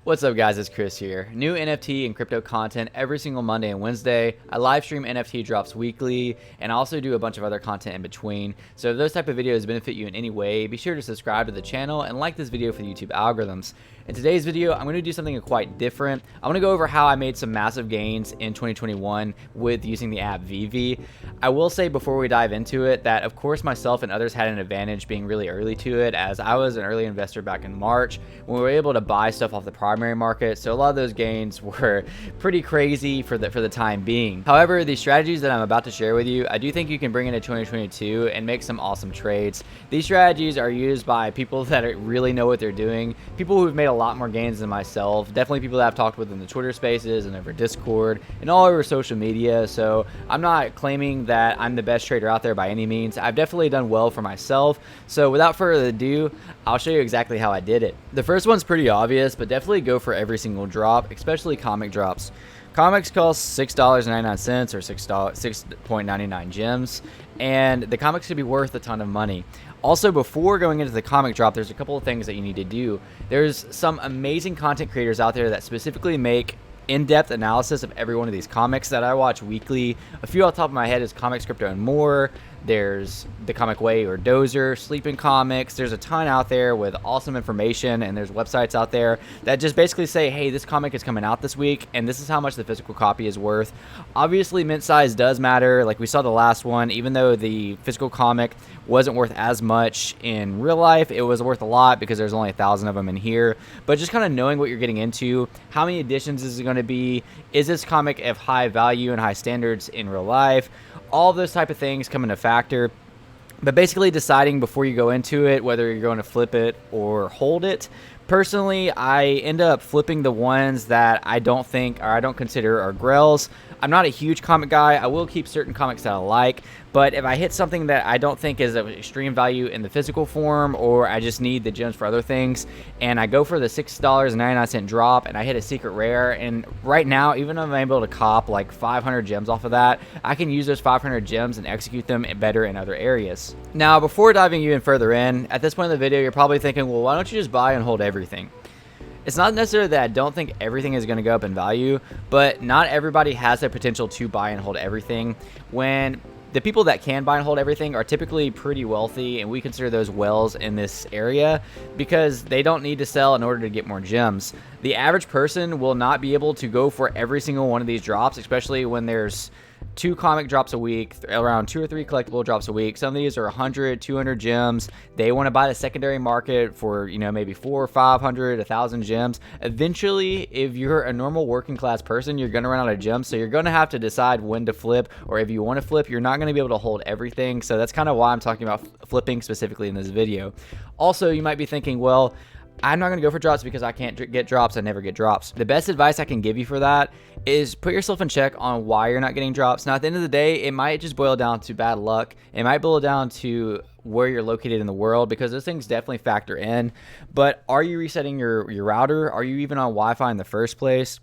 What's up guys, it's Chris here. New NFT and crypto content every single Monday and Wednesday. I live stream NFT drops weekly and I also do a bunch of other content in between. So if those type of videos benefit you in any way, be sure to subscribe to the channel and like this video for the YouTube algorithms. In today's video, I'm going to do something quite different. I want to go over how I made some massive gains in 2021 with using the app Veve. I will say before we dive into it that of course myself and others had an advantage being really early to it, as I was an early investor back in March when we were able to buy stuff off the primary market. So a lot of those gains were pretty crazy for the time being. However, the strategies that I'm about to share with you, I do think you can bring into 2022 and make some awesome trades. These strategies are used by people that really know what they're doing, people who've made a lot more gains than myself, definitely people that I've talked with in the Twitter spaces and over Discord and all over social media. So I'm not claiming that I'm the best trader out there by any means. I've definitely done well for myself. So without further ado, I'll show you exactly how I did it. The first one's pretty obvious, but definitely go for every single drop, especially comic drops. Comics cost $6.99 or $6.99 gems, and the comics could be worth a ton of money. Also, before going into the comic drop, there's a couple of things that you need to do. There's some amazing content creators out there that specifically make in-depth analysis of every one of these comics that I watch weekly. A few off the top of my head is Comics, Crypto, and More. There's The Comic Way or Dozer, Sleeping Comics. There's a ton out there with awesome information, and there's websites out there that just basically say, hey, this comic is coming out this week, and this is how much the physical copy is worth. Obviously, mint size does matter. Like we saw the last one, even though the physical comic wasn't worth as much in real life, it was worth a lot because there's only 1,000 of them in here. But just kind of knowing what you're getting into, how many editions is it going to be? Is this comic of high value and high standards in real life? All those type of things come into factor. But basically deciding before you go into it whether you're going to flip it or hold it. Personally, I end up flipping the ones that I don't think or I don't consider are grails. I'm not a huge comic guy. I will keep certain comics that I like, but if I hit something that I don't think is of extreme value in the physical form, or I just need the gems for other things, and I go for the $6.99 drop and I hit a secret rare, and right now, even if I'm able to cop like 500 gems off of that, I can use those 500 gems and execute them better in other areas. Now, before diving even further in, at this point in the video, you're probably thinking, well, why don't you just buy and hold everything? It's not necessarily that I don't think everything is going to go up in value, but not everybody has the potential to buy and hold everything. When the people that can buy and hold everything are typically pretty wealthy, and we consider those whales in this area because they don't need to sell in order to get more gems. The average person will not be able to go for every single one of these drops, especially when there's 2 comic drops a week, around 2 or 3 collectible drops a week. Some of these are 100, 200 gems. They want to buy the secondary market for, maybe 400, 500, 1,000 gems. Eventually, if you're a normal working class person, you're going to run out of gems. So you're going to have to decide when to flip, or if you want to flip, you're not going to be able to hold everything. So that's kind of why I'm talking about flipping specifically in this video. Also, you might be thinking, well, I'm not going to go for drops because I can't get drops. I never get drops. The best advice I can give you for that is put yourself in check on why you're not getting drops. Now, at the end of the day, it might just boil down to bad luck. It might boil down to where you're located in the world, because those things definitely factor in. But are you resetting your router? Are you even on Wi-Fi in the first place?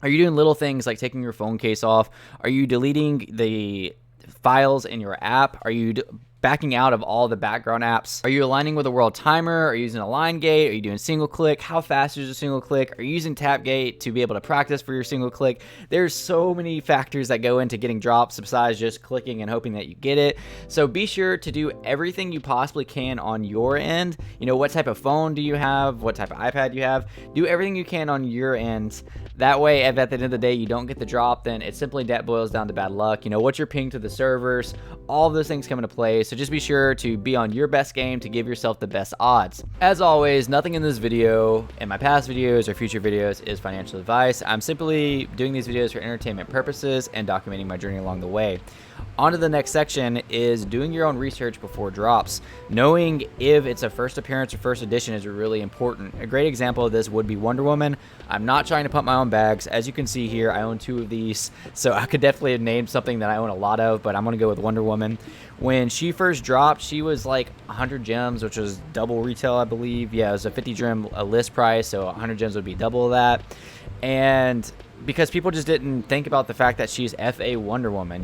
Are you doing little things like taking your phone case off? Are you deleting the files in your app? Are you backing out of all the background apps? Are you aligning with a world timer? Are you using a line gate? Are you doing single click? How fast is your single click? Are you using tap gate to be able to practice for your single click? There's so many factors that go into getting drops besides just clicking and hoping that you get it. So be sure to do everything you possibly can on your end. What type of phone do you have? What type of iPad you have? Do everything you can on your end. That way, if at the end of the day you don't get the drop, then it simply boils down to bad luck. What's your ping to the servers? All of those things come into play. So just be sure to be on your best game to give yourself the best odds. As always, nothing in this video, in my past videos or future videos, is financial advice. I'm simply doing these videos for entertainment purposes and documenting my journey along the way. On to the next section is doing your own research before drops. Knowing if it's a first appearance or first edition is really important. A great example of this would be Wonder Woman. I'm not trying to pump my own bags. As you can see here, I own 2 of these, so I could definitely have named something that I own a lot of, but I'm going to go with Wonder Woman. When she first dropped, she was like 100 gems, which was double retail, I believe. Yeah, it was a 50 gem list price, so 100 gems would be double that. And because people just didn't think about the fact that she's FA Wonder Woman,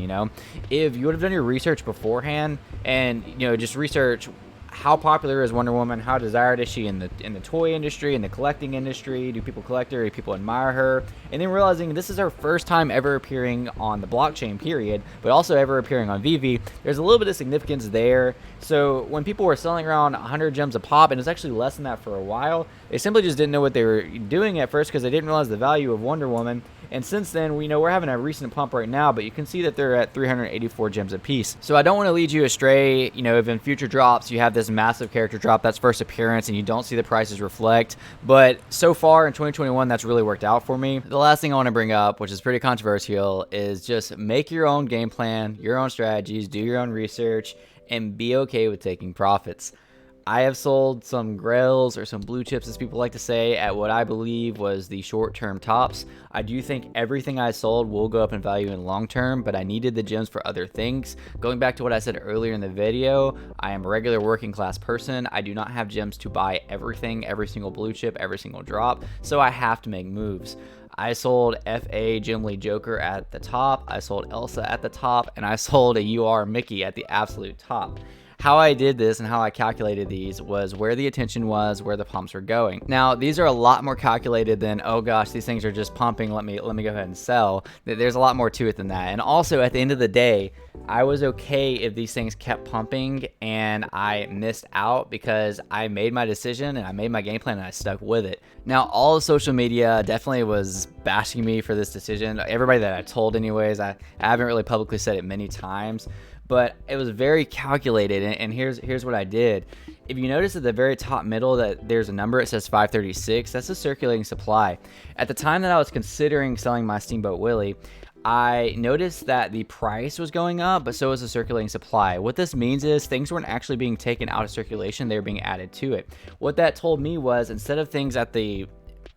If you would have done your research beforehand and, just research how popular is Wonder Woman? How desired is she in the toy industry, in the collecting industry? Do people collect her? Do people admire her? And then realizing this is her first time ever appearing on the blockchain, period, but also ever appearing on Veve. There's a little bit of significance there. So when people were selling around 100 gems a pop, and it's actually less than that for a while, they simply just didn't know what they were doing at first because they didn't realize the value of Wonder Woman. And since then, we know we're having a recent pump right now, but you can see that they're at 384 gems a piece. So I don't want to lead you astray. You know, if in future drops you have this massive character drop, that's first appearance, and you don't see the prices reflect. But so far in 2021, that's really worked out for me. The last thing I want to bring up, which is pretty controversial, is just make your own game plan, your own strategies, do your own research, and be okay with taking profits. I have sold some grails or some blue chips, as people like to say, at what I believe was the short-term tops. I do think everything I sold will go up in value in long term, but I needed the gems for other things. Going back to what I said earlier in the video, I am a regular working class person. I do not have gems to buy everything, every single blue chip, every single drop, so I have to make moves. I sold FA Jim Lee Joker at the top, I sold Elsa at the top, and I sold a UR Mickey at the absolute top. How I did this and how I calculated these was where the attention was, where the pumps were going. Now, these are a lot more calculated than, oh gosh, these things are just pumping, let me go ahead and sell. There's a lot more to it than that. And also, at the end of the day, I was okay if these things kept pumping and I missed out because I made my decision and I made my game plan and I stuck with it. Now, all of social media definitely was bashing me for this decision. Everybody that I told anyways, I haven't really publicly said it many times, but it was very calculated, and here's what I did. If you notice at the very top middle that there's a number, it says 536, that's a circulating supply. At the time that I was considering selling my Steamboat Willie, I noticed that the price was going up, but so was the circulating supply. What this means is things weren't actually being taken out of circulation, they were being added to it. What that told me was instead of things at the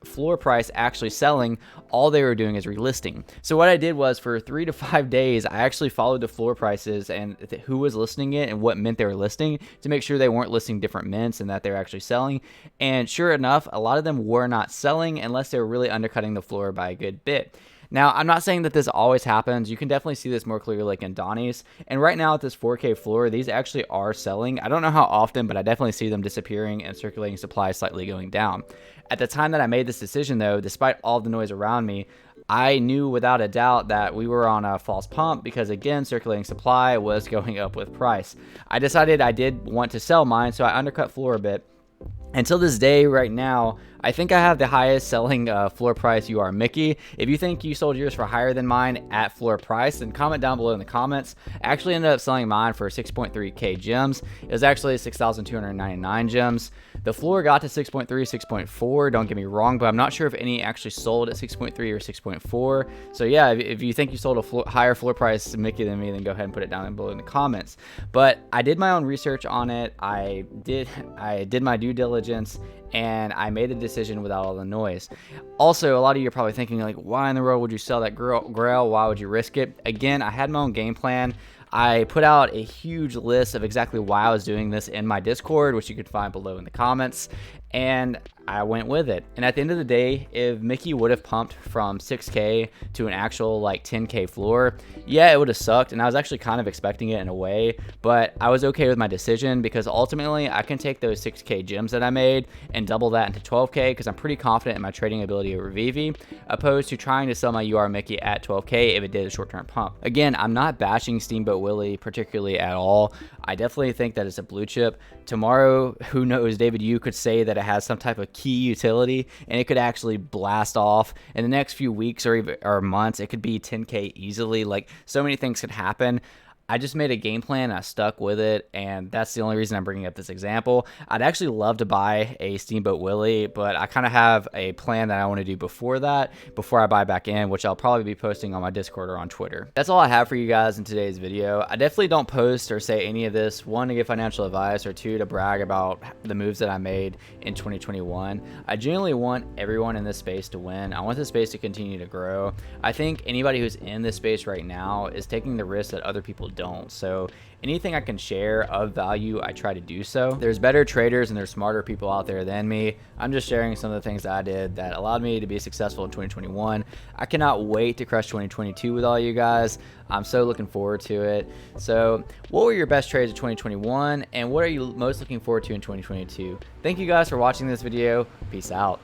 floor price actually selling, all they were doing is relisting. So what I did was for 3 to 5 days, I actually followed the floor prices and who was listing it and what mint they were listing to make sure they weren't listing different mints and that they're actually selling. And sure enough, a lot of them were not selling unless they were really undercutting the floor by a good bit. Now, I'm not saying that this always happens. You can definitely see this more clearly like in Donnie's. And right now at this 4K floor, these actually are selling. I don't know how often, but I definitely see them disappearing and circulating supply slightly going down. At the time that I made this decision, though, despite all the noise around me, I knew without a doubt that we were on a false pump because, again, circulating supply was going up with price. I decided I did want to sell mine, so I undercut floor a bit. Until this day, right now, I think I have the highest selling floor price UR Mickey. If you think you sold yours for higher than mine at floor price, then comment down below in the comments. I actually ended up selling mine for 6.3k gems. It was actually 6,299 gems. The floor got to 6.3, 6.4, don't get me wrong, but I'm not sure if any actually sold at 6.3 or 6.4. So yeah, if you think you sold a higher floor price Mickey than me, then go ahead and put it down below in the comments. But I did my own research on it. I did my due diligence, and I made a decision without all the noise. Also, a lot of you are probably thinking, like, why in the world would you sell that grail? Why would you risk it? Again, I had my own game plan. I put out a huge list of exactly why I was doing this in my Discord, which you can find below in the comments, and I went with it. And at the end of the day, if Mickey would have pumped from 6k to an actual like 10k floor, yeah, it would have sucked, and I was actually kind of expecting it in a way, but I was okay with my decision because ultimately I can take those 6k gems that I made and double that into 12k because I'm pretty confident in my trading ability over Veve, opposed to trying to sell my UR Mickey at 12k if it did a short-term pump. Again, I'm not bashing Steamboat Willie particularly at all. I definitely think that it's a blue chip. Tomorrow, who knows, David Yu could say that it has some type of key utility and it could actually blast off in the next few weeks or months. It could be 10k easily. Like, so many things could happen. I just made a game plan, I stuck with it, and that's the only reason I'm bringing up this example. I'd actually love to buy a Steamboat Willie, but I kind of have a plan that I want to do before I buy back in, which I'll probably be posting on my Discord or on Twitter. That's all I have for you guys in today's video. I definitely don't post or say any of this, one, to give financial advice, or two, to brag about the moves that I made in 2021. I genuinely want everyone in this space to win. I want this space to continue to grow. I think anybody who's in this space right now is taking the risk that other people don't. So anything I can share of value, I try to do so. There's better traders and there's smarter people out there than me. I'm just sharing some of the things that I did that allowed me to be successful in 2021. I cannot wait to crush 2022 with all you guys. I'm so looking forward to it. So what were your best trades of 2021 and what are you most looking forward to in 2022? Thank you guys for watching this video. Peace out.